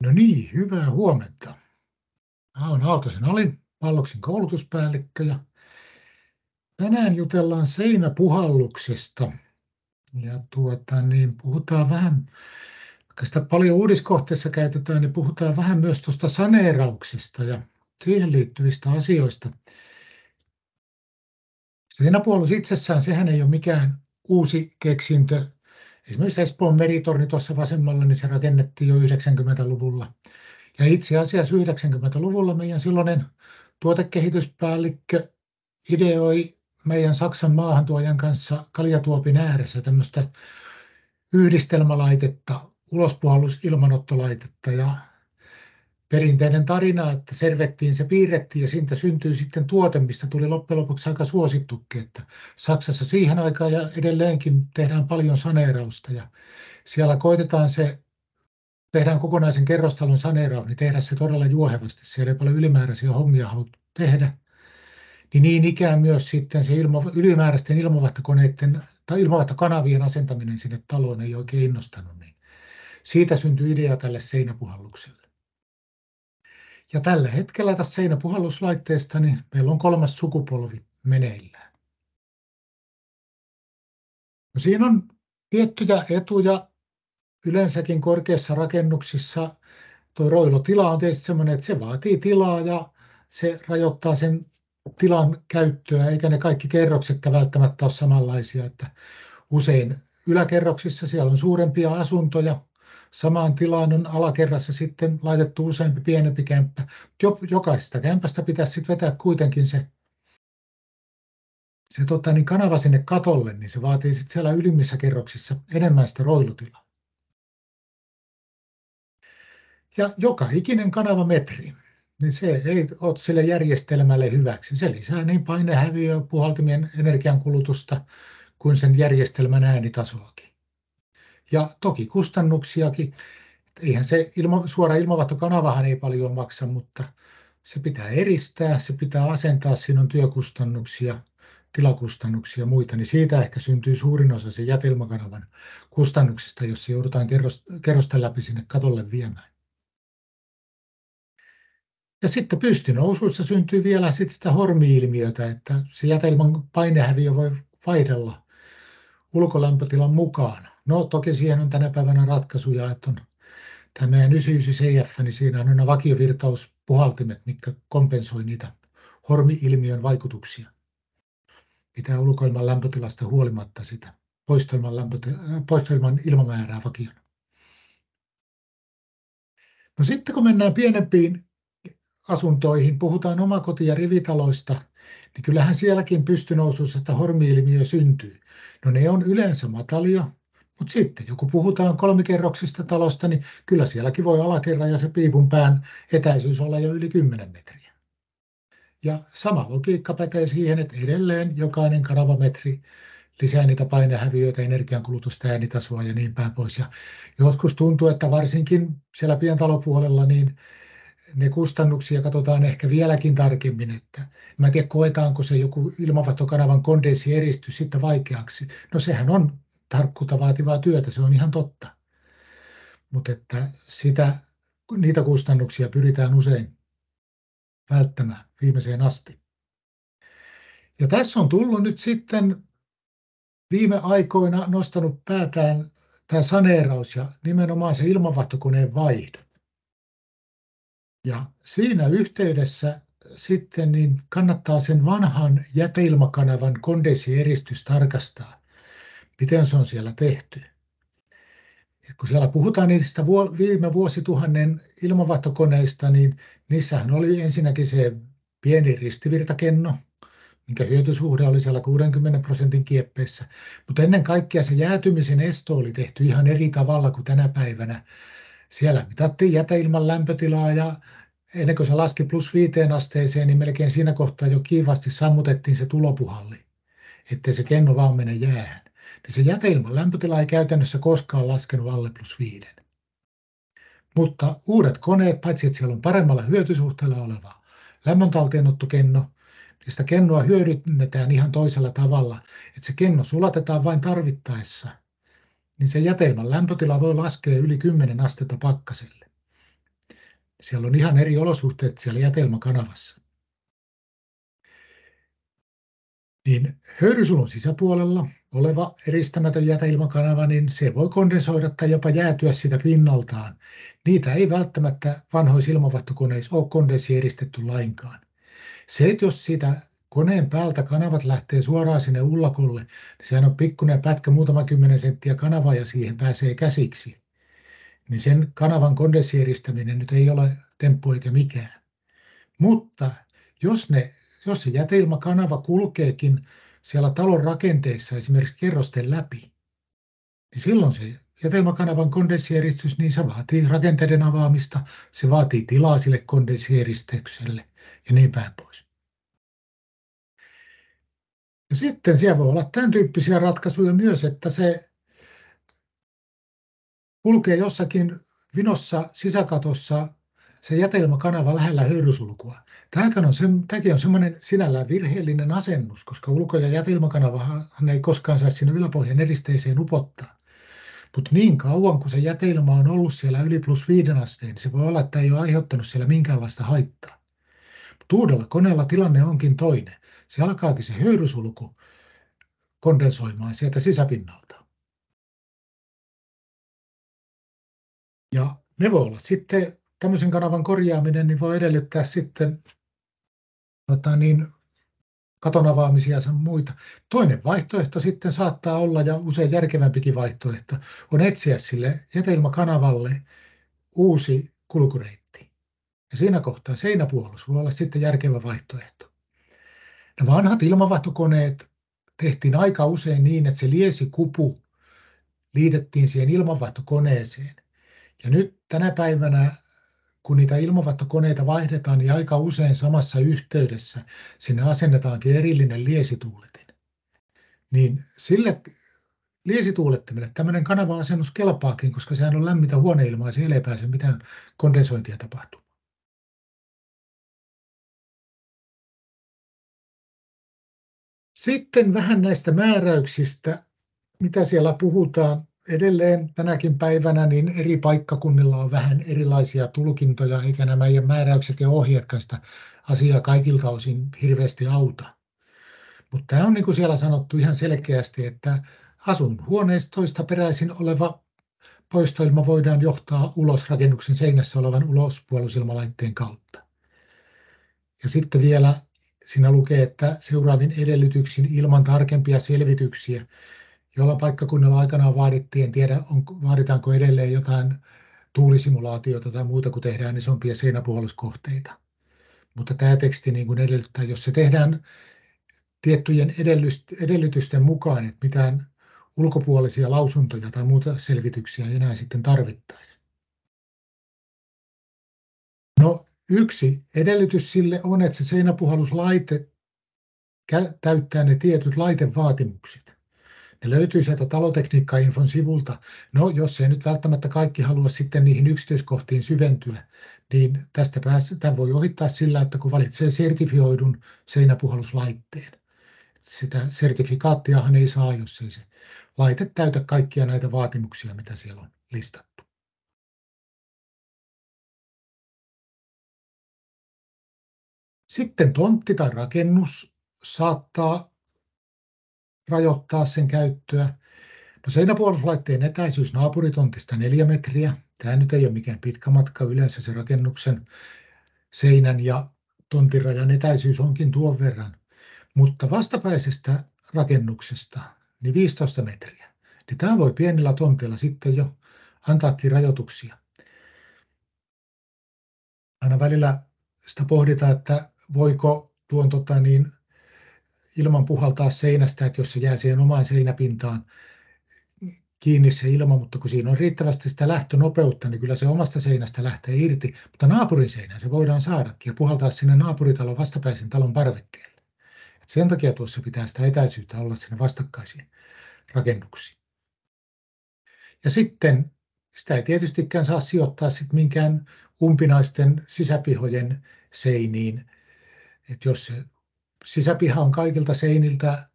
No niin, hyvää huomenta. Mä olen Aaltosen Ali, Palloksen koulutuspäällikkö ja tänään jutellaan seinäpuhalluksesta. Ja puhutaan vähän, vaikka sitä paljon uudiskohteessa käytetään, niin puhutaan vähän myös tuosta saneerauksesta ja siihen liittyvistä asioista. Seinäpuhallus itsessään, sehän ei ole mikään uusi keksintö. Esimerkiksi Espoon meritorni tuossa vasemmalla, niin se rakennettiin jo 90-luvulla. Ja itse asiassa 90-luvulla meidän silloinen tuotekehityspäällikkö ideoi meidän Saksan maahantuojan kanssa kaljatuopin ääressä tämmöistä yhdistelmälaitetta, ulospuhallusilmanottolaitetta. Ja perinteinen tarina, että servettiin, se piirrettiin ja siitä syntyi sitten tuote, mistä tuli loppujen lopuksi aika suosittukin. Että Saksassa siihen aikaan ja edelleenkin tehdään paljon saneerausta ja siellä koitetaan tehdään kokonaisen kerrostalon saneeraus, niin tehdä se todella juohevasti. Siellä ei paljon ylimääräisiä hommia haluttu tehdä. Niin ikään myös sitten se ylimääräisten ilmavaihtokoneiden tai ilmavaihtokanavien asentaminen sinne taloon ei oikein innostanut. Niin siitä syntyi idea tälle seinäpuhallukselle. Ja tällä hetkellä tässä seinäpuhalluslaitteesta niin meillä on 3. sukupolvi meneillään. No siinä on tiettyjä etuja. Yleensäkin korkeissa rakennuksissa tuo roilotila on tietysti sellainen, että se vaatii tilaa ja se rajoittaa sen tilan käyttöä, eikä ne kaikki kerroksetkaan välttämättä ole samanlaisia. Että usein yläkerroksissa siellä on suurempia asuntoja, samaan tilaan on alakerrassa sitten laitettu useampi pienempi kämppä. Jokaisesta kämpästä pitäisi sitten vetää kuitenkin se kanava sinne katolle, niin se vaatii sitten siellä ylimmissä kerroksissa enemmän sitä roilutilaa. Ja joka ikinen kanavametri, niin se ei ole sille järjestelmälle hyväksi. Se lisää niin painehäviöä, puhaltimien energiankulutusta kuin sen järjestelmän äänitasoakin. Ja toki kustannuksiakin. Eihän se suora ilmavaihtokanavahan ei paljon maksa, mutta se pitää eristää, se pitää asentaa, siinä on työkustannuksia, tilakustannuksia ja muita, niin siitä ehkä syntyy suurin osa sen jäteilmakanavan kustannuksista, jos se joudutaan kerrosten läpi sinne katolle viemään. Ja sitten pystynousuissa syntyy vielä sitä hormi-ilmiötä, että se jäteilman painehäviö voi vaihdella ulkolämpötilan mukaan. No toki siihen on tänä päivänä ratkaisuja, että on tämä meidän 99 CF, niin siinä on nämä vakiovirtauspuhaltimet, mitkä kompensoi niitä hormi-ilmiön vaikutuksia. Pitää ulkoilman lämpötilasta huolimatta sitä poistoilman ilmamäärää vakiona. No sitten kun mennään pienempiin asuntoihin, puhutaan omakoti- ja rivitaloista, niin kyllähän sielläkin pystynousuissa sitä hormi-ilmiö syntyy. No ne on yleensä matalia, mutta sitten joku puhutaan kolmikerroksista talosta, niin kyllä sielläkin voi alakerran ja se piipun pään etäisyys olla jo yli 10 metriä. Ja sama logiikka pätee siihen, että edelleen jokainen kanavametri lisää niitä painehäviöitä, energiankulutusta, äänitasoa ja niin päin pois. Ja joskus tuntuu, että varsinkin siellä pientalopuolella niin ne kustannuksia katsotaan ehkä vieläkin tarkemmin, että mä en tiedä koetaanko se joku ilmavatokanavan kondenssieristys sitten vaikeaksi. No sehän on tarkkuutta vaativaa työtä, se on ihan totta. Mutta että niitä kustannuksia pyritään usein välttämään viimeiseen asti. Ja tässä on tullut nyt sitten viime aikoina nostanut päätään tämä saneeraus ja nimenomaan se ilmanvaihtokoneen vaihdot. Ja siinä yhteydessä sitten niin kannattaa sen vanhan jäteilmakanavan kondenssieristys tarkastaa, miten se on siellä tehty. Ja kun siellä puhutaan niistä viime vuosituhannen ilmanvaihtokoneista, niin niissähän oli ensinnäkin se pieni ristivirtakenno, minkä hyötysuhde oli siellä 60% kieppeissä. Mutta ennen kaikkea se jäätymisen esto oli tehty ihan eri tavalla kuin tänä päivänä. Siellä mitattiin jäteilman lämpötilaa ja ennen kuin se laski +5 asteeseen, niin melkein siinä kohtaa jo kiivaasti sammutettiin se tulopuhalli, ettei se kenno vaan mene jäähän. Niin se jäteilman lämpötila ei käytännössä koskaan laskenut alle +5. Mutta uudet koneet, paitsi että siellä on paremmalla hyötysuhteella oleva lämmöntalteenottokenno, niin sitä kennoa hyödynnetään ihan toisella tavalla, että se kenno sulatetaan vain tarvittaessa, niin se jäteilman lämpötila voi laskea yli 10 astetta pakkaselle. Siellä on ihan eri olosuhteet siellä jätelmäkanavassa. Niin höyrysulun sisäpuolella oleva eristämätön jäteilmakanava, niin se voi kondensoida tai jopa jäätyä sitä pinnaltaan. Niitä ei välttämättä vanhoissa ilmanvaihtokoneissa ole kondensieristetty lainkaan. Se, että jos siitä koneen päältä kanavat lähtee suoraan sinne ullakolle, niin sehän on pikkuinen pätkä, muutama 10 senttiä kanavaa ja siihen pääsee käsiksi. Niin sen kanavan kondensieeristäminen nyt ei ole temppu eikä mikään. Mutta jos se jäteilmakanava kulkeekin siellä talon rakenteissa esimerkiksi kerrosten läpi, niin silloin se jäteilmakanavan kondensieristys, niin se vaatii rakenteiden avaamista, se vaatii tilaa sille kondensieristykselle ja niin päin pois. Ja sitten siellä voi olla tämän tyyppisiä ratkaisuja myös, että se kulkee jossakin vinossa sisäkatossa se jäteilmakanava lähellä höyrysulkua. Tämäkin on semmoinen sinällään virheellinen asennus, koska ulko- ja jäteilmakanavahan ei koskaan saa sinne yläpohjan eristeeseen upottaa. Mutta niin kauan kuin se jäteilma on ollut siellä yli +5 asteen, niin se voi olla, että ei ole aiheuttanut siellä minkäänlaista haittaa. Mutta uudella koneella tilanne onkin toinen. Se alkaakin se höyrysulku kondensoimaan sieltä sisäpinnalta. Ja ne voi olla sitten, tämmöisen kanavan korjaaminen niin voi edellyttää sitten katon avaamisia ja muita. Toinen vaihtoehto sitten saattaa olla, ja usein järkevämpikin vaihtoehto, on etsiä sille jäteilmakanavalle uusi kulkureitti. Ja siinä kohtaa seinäpuollus voi olla sitten järkevä vaihtoehto. Ne vanhat ilmanvaihtokoneet tehtiin aika usein niin, että se liesikupu liitettiin siihen ilmanvaihtokoneeseen. Ja nyt tänä päivänä, kun niitä ilmanvaihtokoneita vaihdetaan, niin aika usein samassa yhteydessä sinne asennetaankin erillinen liesituuletin. Niin sille liesituulettimelle tämmöinen kanava-asennus kelpaakin, koska sehän on lämmintä huoneilmaa ja siellä ei pääse mitään kondensointia tapahtumaan. Sitten vähän näistä määräyksistä, mitä siellä puhutaan. Edelleen tänäkin päivänä niin eri paikkakunnilla on vähän erilaisia tulkintoja, eikä nämä määräykset ja ohjeetkaan sitä asiaa kaikilta osin hirveästi auta. Mutta tämä on niin kuin siellä sanottu ihan selkeästi, että asuinhuoneistoista peräisin oleva poistoilma voidaan johtaa ulos rakennuksen seinässä olevan ulospuollusilmalaitteen kautta. Ja sitten vielä siinä lukee, että seuraavin edellytyksin ilman tarkempia selvityksiä, jolla paikkakunnalla aikanaan vaadittiin, en tiedä vaaditaanko edelleen jotain tuulisimulaatiota tai muuta, kun tehdään isompia seinäpuhalluskohteita. Mutta tämä teksti niin kuin edellyttää, jos se tehdään tiettyjen edellytysten mukaan, että mitään ulkopuolisia lausuntoja tai muuta selvityksiä ei enää sitten tarvittaisi. No, yksi edellytys sille on, että se seinäpuhalluslaite täyttää ne tietyt laitevaatimukset. Ne löytyy sieltä Talotekniikka-infon sivulta. No, jos ei nyt välttämättä kaikki halua sitten niihin yksityiskohtiin syventyä, niin tämän voi ohittaa sillä, että kun valitsee sertifioidun seinäpuhalluslaitteen. Sitä sertifikaattiahan ei saa, jos ei se laite täytä kaikkia näitä vaatimuksia, mitä siellä on listattu. Sitten tontti tai rakennus saattaa rajoittaa sen käyttöä. No, seinäpuhalluslaitteen etäisyys naapuritontista 4 metriä. Tämä nyt ei ole mikään pitkä matka. Yleensä se rakennuksen seinän ja tontin rajan etäisyys onkin tuon verran. Mutta vastapäisestä rakennuksesta niin 15 metriä. Niin tämä voi pienillä tonteilla sitten jo antaakin rajoituksia. Aina välillä sitä pohditaan, että voiko tuon ilman puhaltaa seinästä, että jos se jää siihen omaan seinäpintaan kiinni se ilma, mutta kun siinä on riittävästi sitä lähtönopeutta, niin kyllä se omasta seinästä lähtee irti. Mutta naapurin seinään se voidaan saadakin ja puhaltaa sinne naapuritalon vastapäisen talon parvekkeelle. Et sen takia tuossa pitää sitä etäisyyttä olla sinne vastakkaisiin rakennuksiin. Ja sitten sitä ei tietystikään saa sijoittaa sit minkään umpinaisten sisäpihojen seiniin. Et jos se sisäpiha on kaikilta seiniltä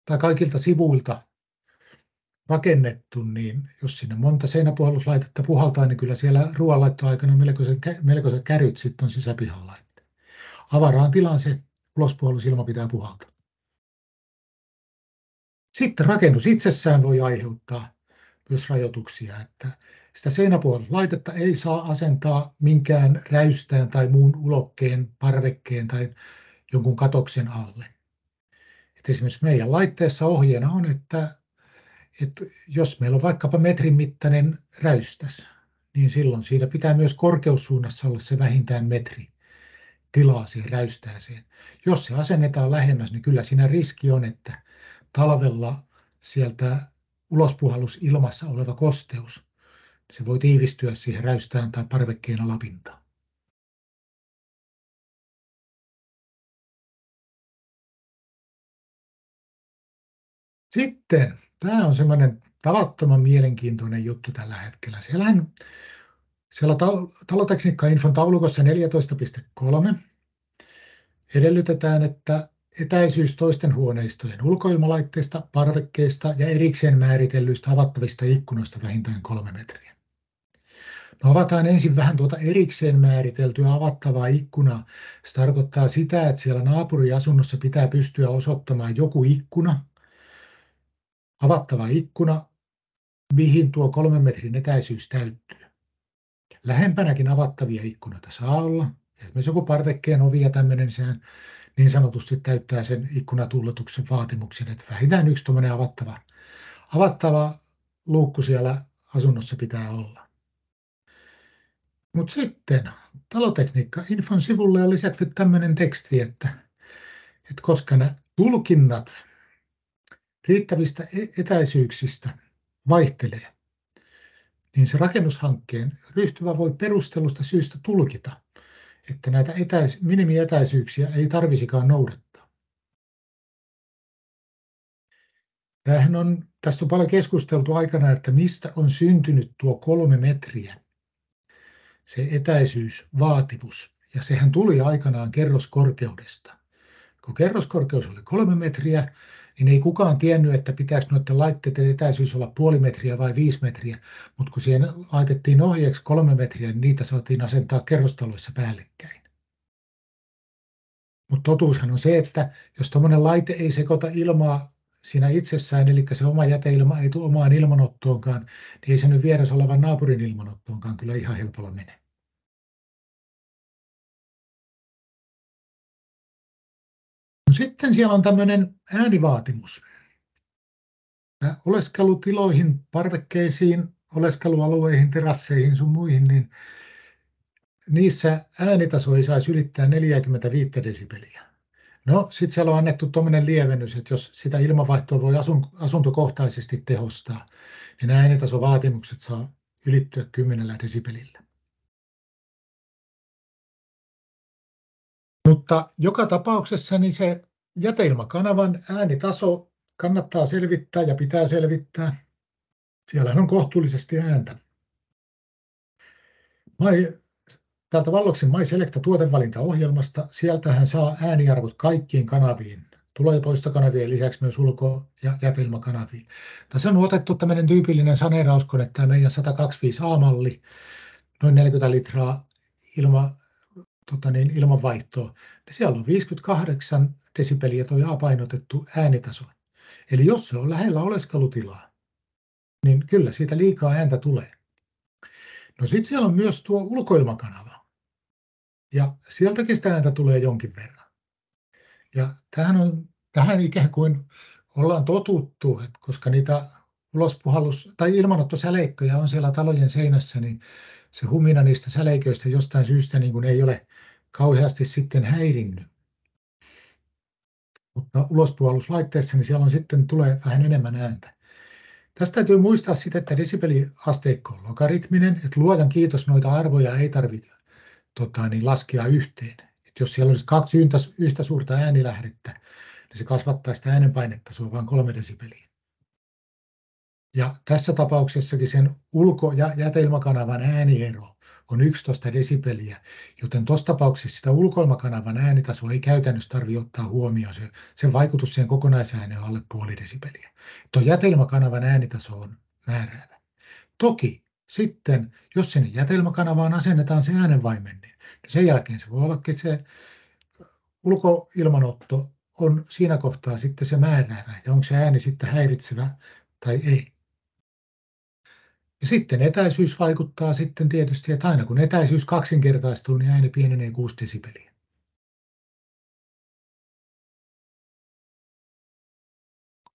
tai kaikilta sivuilta rakennettu, niin jos sinne monta seinäpuhalluslaitetta puhaltaa, niin kyllä siellä ruoanlaittoaikana melkoiset käryt sitten on sisäpihalla. Avaraan tilaan se ulospuhallusilma pitää puhaltaa. Sitten rakennus itsessään voi aiheuttaa myös rajoituksia, että sitä seinäpuhalluslaitetta ei saa asentaa minkään räystään tai muun ulokkeen, parvekkeen tai jonkun katoksen alle. Et esimerkiksi meidän laitteessa ohjeena on, että jos meillä on vaikkapa metrin mittainen räystäs, niin silloin siitä pitää myös korkeussuunnassa olla se vähintään metri tilaa siihen räystääseen. Jos se asennetaan lähemmäs, niin kyllä siinä riski on, että talvella sieltä ulospuhallusilmassa oleva kosteus, se voi tiivistyä siihen räystään tai parvekkeen alapintaan. Sitten, tämä on semmoinen tavattoman mielenkiintoinen juttu tällä hetkellä. Siellä Talotekniikka-infon taulukossa 14.3 edellytetään, että etäisyys toisten huoneistojen ulkoilmalaitteista, parvekkeista ja erikseen määritellyistä avattavista ikkunoista vähintään 3 metriä. No avataan ensin vähän tuota erikseen määriteltyä avattavaa ikkunaa. Se tarkoittaa sitä, että siellä naapuriasunnossa pitää pystyä osoittamaan joku ikkuna, avattava ikkuna, mihin tuo 3 metrin etäisyys täyttyy. Lähempänäkin avattavia ikkunoita saa olla. Esimerkiksi joku parvekkeen ovi ja tämmöinen, sehän niin sanotusti täyttää sen ikkunatuuletuksen vaatimuksen, että vähintään yksi tuommoinen avattava luukku siellä asunnossa pitää olla. Mutta sitten Talotekniikka-infon sivulle on lisätty tämmöinen teksti, että koska nämä tulkinnat riittävistä etäisyyksistä vaihtelee, niin se rakennushankkeen ryhtyvä voi perustellusta syystä tulkita, että näitä minimietäisyyksiä ei tarvisikaan noudattaa. Tästä on paljon keskusteltu aikana, että mistä on syntynyt tuo 3 metriä, se etäisyysvaatimus, ja sehän tuli aikanaan kerroskorkeudesta. Kun kerroskorkeus oli 3 metriä, niin ei kukaan tiennyt, että pitääkö noiden laitteiden etäisyys olla 0,5 metriä vai 5 metriä, mutta kun siihen laitettiin ohjeeksi 3 metriä, niin niitä saatiin asentaa kerrostaloissa päällekkäin. Mutta totuushan on se, että jos tuommoinen laite ei sekoita ilmaa siinä itsessään, eli se oma jäteilma ei tule omaan ilmanottoonkaan, niin ei se nyt vieressä olevan naapurin ilmanottoonkaan kyllä ihan helpolla mene. No sitten siellä on tämmöinen äänivaatimus. Oleskelutiloihin, parvekkeisiin, oleskelualueihin, terasseihin sun muihin, niin niissä äänitaso ei saisi ylittää 45 desibeliä. No, sitten siellä on annettu tuommoinen lievennys, että jos sitä ilmanvaihtoa voi asuntokohtaisesti tehostaa, niin nämä äänitasovaatimukset saa ylittyä 10 desibelillä. Mutta joka tapauksessa niin se jäteilmakanavan äänitaso kannattaa selvittää ja pitää selvittää. Siellä on kohtuullisesti ääntä. Täältä Valloksen MySelecta tuotevalintaohjelmasta, sieltähän saa ääniarvot kaikkiin kanaviin. Tulo- ja poistokanavien lisäksi myös ulko- ja jäteilmakanaviin. Tässä on otettu tämmöinen tyypillinen saneerauskone, tämä meidän 125A-malli, noin 40 litraa ilmanvaihtoa. Siellä on 58 desibeliä tuo A-painotettu äänitaso. Eli jos se on lähellä oleskelutilaa, niin kyllä siitä liikaa ääntä tulee. No sitten siellä on myös tuo ulkoilmakanava. Ja sieltäkin sitä ääntä tulee jonkin verran. Ja tähän ikään kuin ollaan totuttu, että koska niitä tai ilmanottosäleikköjä on siellä talojen seinässä, niin se humina niistä säleiköistä jostain syystä niin kuin ei ole kauheasti sitten häirinnyt. Mutta ulospuhalluslaitteessa niin siellä sitten tulee vähän enemmän ääntä. Tästä täytyy muistaa sitä, että desibeliasteikko on logaritminen, että luojan kiitos noita arvoja ei tarvitse laskea yhteen. Että jos siellä olisi 2 yhtä suurta äänilähdettä, niin se kasvattaa sitä äänenpainetasoa vain 3 desibeliä. Ja tässä tapauksessakin sen ulko- ja jäteilmakanavan ääniero on 11 desibeliä, joten tuossa tapauksessa sitä ulkoilmakanavan äänitasoa ei käytännössä tarvitse ottaa huomioon. Sen vaikutus siihen kokonaisääneen on alle puoli desibeliä. Tuo jätelmäkanavan äänitaso on määräävä. Toki sitten, jos sinne jätelmäkanavaan asennetaan se äänenvaimen, niin sen jälkeen se voi olla, että se ulkoilmanotto on siinä kohtaa sitten se määräävä, ja onko se ääni sitten häiritsevä tai ei. Ja sitten etäisyys vaikuttaa sitten tietysti, että aina kun etäisyys kaksinkertaistuu, niin ääni pienenee 6 desibeliä.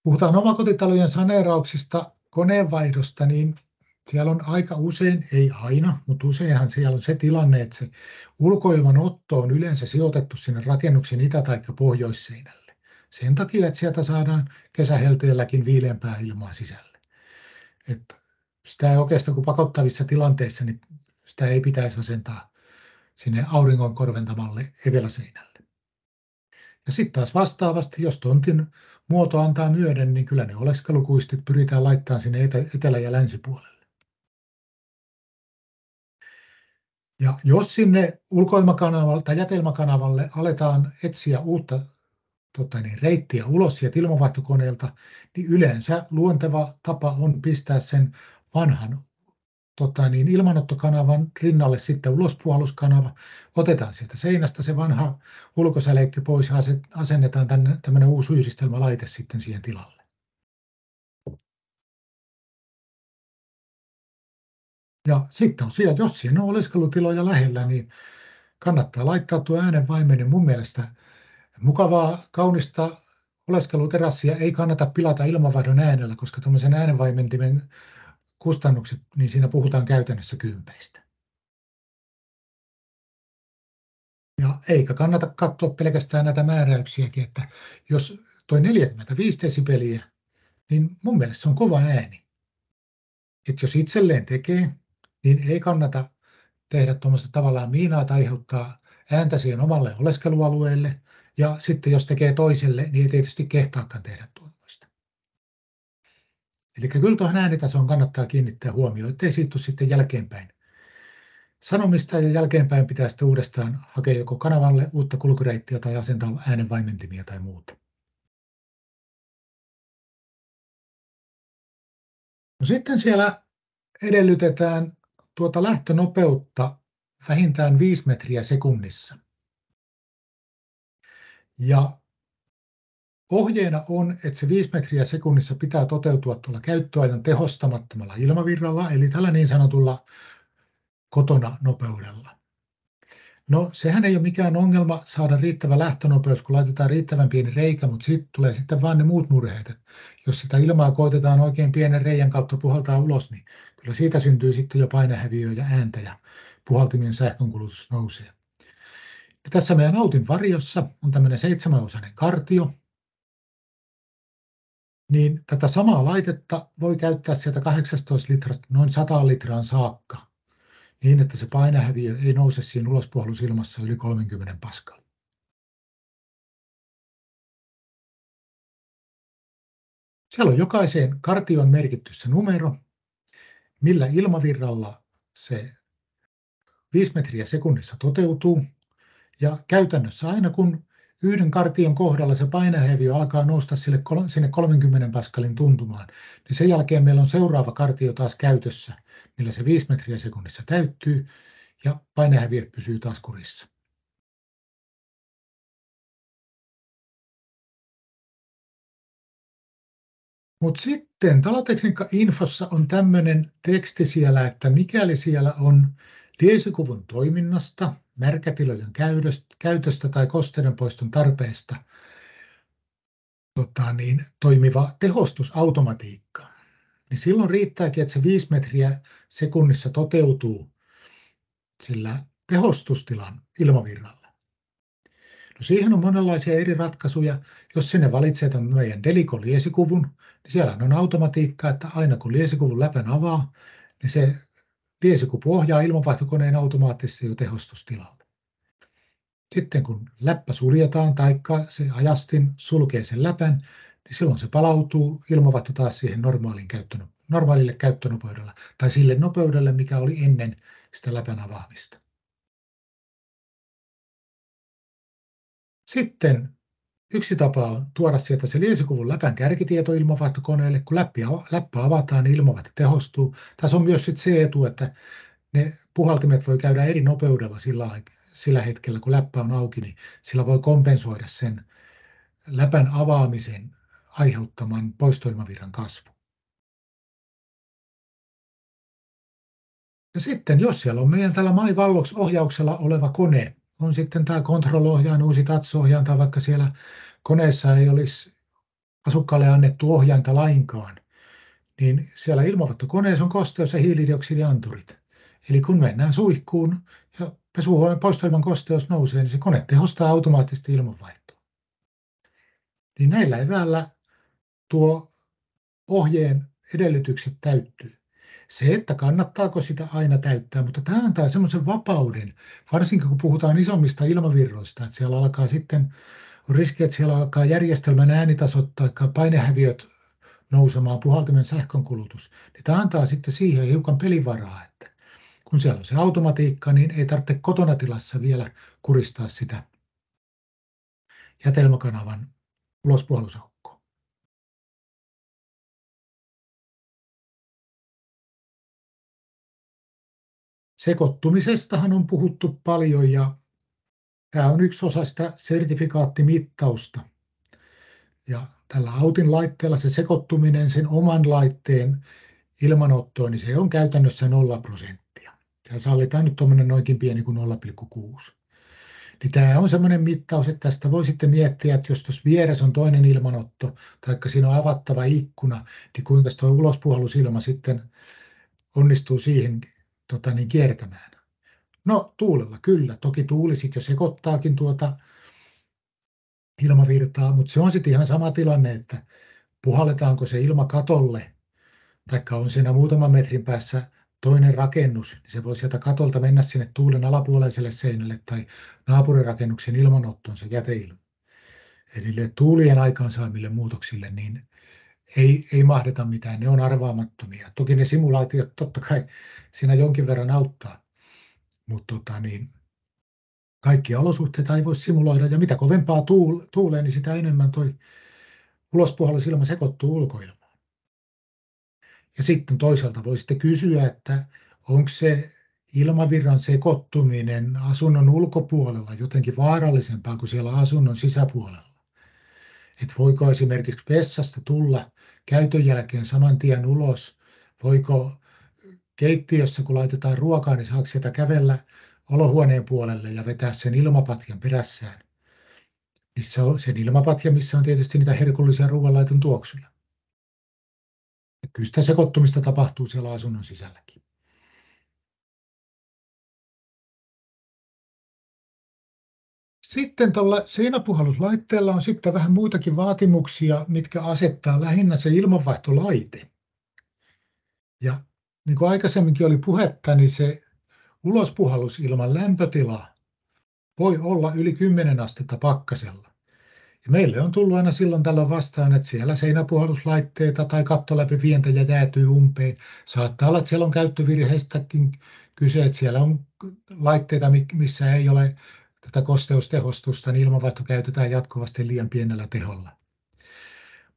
Puhutaan omakotitalojen saneerauksista, koneenvaihdosta, niin siellä on aika usein, ei aina, mutta useinhan siellä on se tilanne, että se ulkoilman otto on yleensä sijoitettu sinne rakennuksen itä- tai pohjoisseinälle. Sen takia, että sieltä saadaan kesähelteelläkin viileämpää ilmaa sisälle. Että sitä ei oikeastaan kuin pakottavissa tilanteissa, niin sitä ei pitäisi asentaa sinne auringon korventamalle eteläseinälle. Ja sitten taas vastaavasti, jos tontin muoto antaa myöden, niin kyllä ne oleskelukuistit pyritään laittamaan sinne etelä- ja länsipuolelle. Ja jos sinne ulkoilmakanavalle tai jätelmäkanavalle aletaan etsiä uutta reittiä ulos sieltä ilmanvaihtokoneelta, niin yleensä luonteva tapa on pistää sen vanhan ilmanottokanavan rinnalle sitten ulospuhalluskanava. Otetaan sieltä seinästä se vanha ulkosäleikki pois ja asennetaan tämmöinen uusi yhdistelmälaite sitten siihen tilalle. Ja sitten on siellä, jos siinä on oleskelutiloja lähellä, niin kannattaa laittaa tuo äänenvaimen. Niin mun mielestä mukavaa, kaunista oleskeluterassia ei kannata pilata ilmanvaihdon äänellä, koska tuommoisen äänenvaimentimen kustannukset, niin siinä puhutaan käytännössä kympeistä. Ja eikä kannata katsoa pelkästään näitä määräyksiäkin, että jos toi 45 desibeliä, niin mun mielestä se on kova ääni. Että jos itselleen tekee, niin ei kannata tehdä tuommoista tavallaan miinaa tai aiheuttaa ääntä siihen omalle oleskelualueelle. Ja sitten jos tekee toiselle, niin ei tietysti kehtaakaan tehdä tuommoista. Eli kyllä tuohon äänitasoon kannattaa kiinnittää huomioon, ettei siitä tule sitten jälkeenpäin sanomista, ja jälkeenpäin pitää sitten uudestaan hakea joko kanavalle uutta kulkureittiä tai asentaa äänenvaimentimia tai muuta. No sitten siellä edellytetään tuota lähtönopeutta vähintään 5 metriä sekunnissa. Ja ohjeena on, että se 5 metriä sekunnissa pitää toteutua tuolla käyttöajan tehostamattomalla ilmavirralla, eli tällä niin sanotulla kotona nopeudella. No sehän ei ole mikään ongelma saada riittävä lähtönopeus, kun laitetaan riittävän pieni reikä, mutta siitä tulee sitten vaan ne muut murheet. Jos sitä ilmaa koitetaan oikein pienen reijän kautta puhaltaa ulos, niin kyllä siitä syntyy sitten jo painehäviöä ja ääntä ja puhaltimien sähkönkulutus nousee. Ja tässä meidän autin varjossa on tämmöinen 7-osainen kartio. Niin tätä samaa laitetta voi käyttää sieltä 18 litrasta noin 100 litraan saakka, niin että se painehäviö ei nouse siinä ulospuhallusilmassa yli 30 pascal. Siellä on jokaiseen kartioon merkitty se numero, millä ilmavirralla se 5 metriä sekunnissa toteutuu. Ja käytännössä aina kun yhden kartion kohdalla se painehäviö alkaa nousta sinne 30 pascalin tuntumaan, niin sen jälkeen meillä on seuraava kartio taas käytössä, millä se 5 metriä sekunnissa täyttyy ja painehäviö pysyy taas kurissa. Mutta sitten talotekniikka-infossa on tämmöinen teksti siellä, että mikäli siellä on liesikuvun toiminnasta, märkätilojen käytöstä tai kosteudenpoiston tarpeesta toimiva tehostusautomatiikka, niin silloin riittääkin, että se 5 metriä sekunnissa toteutuu sillä tehostustilan ilmavirralla. No siihen on monenlaisia eri ratkaisuja. Jos sinne valitsee tämän meidän Delico-liesikuvun, niin siellä on automatiikka, että aina kun liesikuvun läpän avaa, niin se liesikupu ohjaa ilmanvaihtokoneen automaattisesti jo tehostustilalle. Sitten kun läppä suljetaan tai se ajastin sulkee sen läpän, niin silloin se palautuu ilmanvaihto taas siihen normaalille käyttönopeudelle tai sille nopeudelle, mikä oli ennen sitä läpän avaamista. Sitten yksi tapa on tuoda sieltä se liensikuvun läpän kärkitieto ilmanvaihtokoneelle. Kun läppä avataan, niin ilmanvaihto tehostuu. Tässä on myös se etu, että ne puhaltimet voi käydä eri nopeudella sillä hetkellä, kun läppä on auki, niin sillä voi kompensoida sen läpän avaamisen aiheuttaman poistoilmavirran kasvu. Ja sitten, jos siellä on meidän tällä MyVallox-ohjauksella oleva kone, on sitten tämä Control-ohjain, uusi Touch-ohjain, tai vaikka siellä koneessa ei olisi asukkaalle annettu ohjainta lainkaan, niin siellä ilmanvaihtokoneessa on kosteus- ja hiilidioksidianturit. Eli kun mennään suihkuun ja pesuhuoneen poistoilman kosteus nousee, niin se kone tehostaa automaattisesti ilmanvaihtoa. Niin näillä eväillä tuo ohjeen edellytykset täyttyy. Se, että kannattaako sitä aina täyttää, mutta tämä antaa semmoisen vapauden, varsinkin kun puhutaan isommista ilmavirroista, että siellä alkaa sitten, on riski, että siellä alkaa järjestelmän äänitasot tai painehäviöt nousemaan, puhaltimen sähkönkulutus, niin tämä antaa sitten siihen hiukan pelivaraa, että kun siellä on se automatiikka, niin ei tarvitse kotona tilassa vielä kuristaa sitä jätelmäkanavan ulospuhallusaukkoa. Sekoittumisestahan on puhuttu paljon ja tämä on yksi osa sitä sertifikaattimittausta. Ja tällä Autin laitteella se sekoittuminen sen oman laitteen ilmanottoon, niin se on käytännössä 0%. Ja sallitaan nyt tuommoinen noinkin pieni kuin 0,6. Niin tämä on semmoinen mittaus, että tästä voi sitten miettiä, että jos tuossa vieressä on toinen ilmanotto, tai siinä on avattava ikkuna, niin kuinka tuo ulospuhallusilma sitten onnistuu siihen kiertämään. No tuulella kyllä, toki tuuli sitten jo sekoittaakin tuota ilmavirtaa, mutta se on sitten ihan sama tilanne, että puhalletaanko se ilma katolle, taikka on siinä muutaman metrin päässä toinen rakennus, niin se voi sieltä katolta mennä sinne tuulen alapuoleiselle seinälle tai naapurirakennuksen ilmanottoon se jäteilma. Eli tuulien aikaansaamille muutoksille niin ei mahdeta mitään, ne on arvaamattomia. Toki ne simulaatiot totta kai siinä jonkin verran auttaa, mutta kaikkia olosuhteita ei voi simuloida, ja mitä kovempaa tuulee, niin sitä enemmän tuo ulospuhallusilma sekoittuu ulkoilmaan. Ja sitten toisaalta voi sitten kysyä, että onko se ilmavirran sekoittuminen asunnon ulkopuolella jotenkin vaarallisempaa kuin siellä asunnon sisäpuolella. Että voiko esimerkiksi vessasta tulla käytön jälkeen saman tien ulos, voiko keittiössä kun laitetaan ruokaa, niin saako sieltä kävellä olohuoneen puolelle ja vetää sen ilmapatjan perässään. Missä on sen ilmapatja, missä on tietysti niitä herkullisia ruoanlaiton tuoksuja. Kyllä sitä sekoittumista tapahtuu siellä asunnon sisälläkin. Sitten tuolla seinäpuhalluslaitteella on sitten vähän muitakin vaatimuksia, mitkä asettaa lähinnä se ilmanvaihtolaite. Ja niin kuin aikaisemminkin oli puhetta, niin se ulospuhallusilman lämpötila voi olla yli 10 astetta pakkasella. Ja meille on tullut aina silloin tällöin vastaan, että siellä seinäpuhalluslaitteita tai kattoläpivientäjä jäätyy umpeen. Saattaa olla, että siellä on käyttövirheistäkin kyse, että siellä on laitteita, missä ei ole tätä kosteustehostusta, niin ilmanvaihto käytetään jatkuvasti liian pienellä teholla.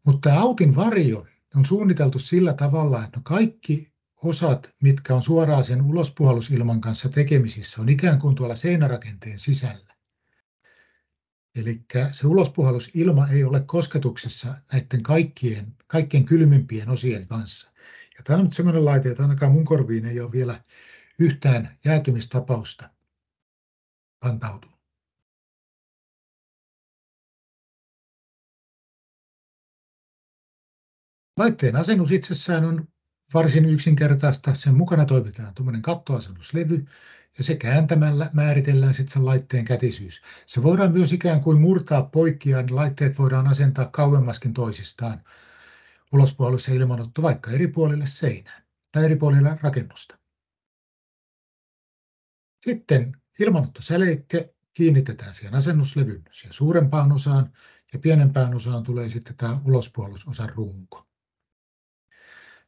Mutta tämä Autin varjo on suunniteltu sillä tavalla, että kaikki osat, mitkä on suoraan sen ulospuhallusilman kanssa tekemisissä, on ikään kuin tuolla seinärakenteen sisällä. Eli se ulospuhallusilma ei ole kosketuksessa näiden kaikkien kylmimpien osien kanssa. Ja tämä on nyt sellainen laite, että ainakaan mun korviin ei ole vielä yhtään jäätymistapausta kantautunut. Laitteen asennus itsessään on varsin yksinkertaista. Sen mukana toimitetaan tuommoinen kattoasennuslevy, ja se kääntämällä määritellään sitten sen laitteen kätisyys. Se voidaan myös ikään kuin murtaa poikki, ja laitteet voidaan asentaa kauemmaskin toisistaan ulospuhallus ja ilmanotto vaikka eri puolille seinään tai eri puolille rakennusta. Sitten ilmanottosäleikkä kiinnitetään siihen asennuslevyn siihen suurempaan osaan, ja pienempään osaan tulee sitten tämä ulospuhallusosan runko.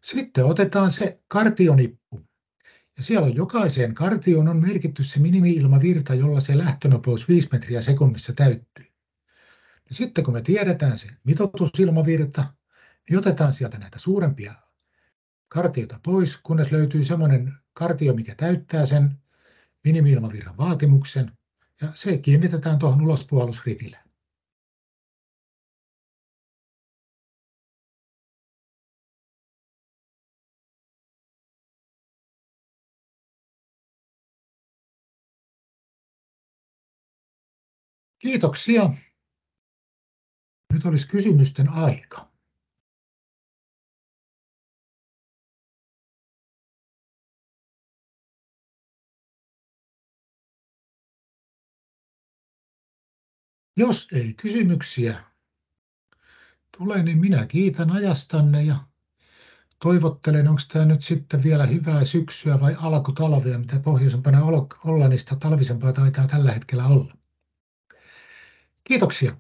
Sitten otetaan se kartionippu, Ja siellä on jokaiseen kartioon on merkitty se minimi-ilmavirta, jolla se lähtönopeus 5 metriä sekunnissa täyttyy. Ja sitten kun me tiedetään se mitoitusilmavirta, niin otetaan sieltä näitä suurempia kartioita pois, kunnes löytyy semmoinen kartio, mikä täyttää sen minimi-ilmavirran vaatimuksen, ja se kiinnitetään tuohon ulospuhallusripille. Kiitoksia. Nyt olisi kysymysten aika. Jos ei kysymyksiä tule, niin minä kiitän ajastanne ja toivottelen, onko tämä nyt sitten vielä hyvää syksyä vai alkutalvea, mitä pohjoisempana Ollannista talvisempaa taitaa tällä hetkellä olla. Kiitoksia.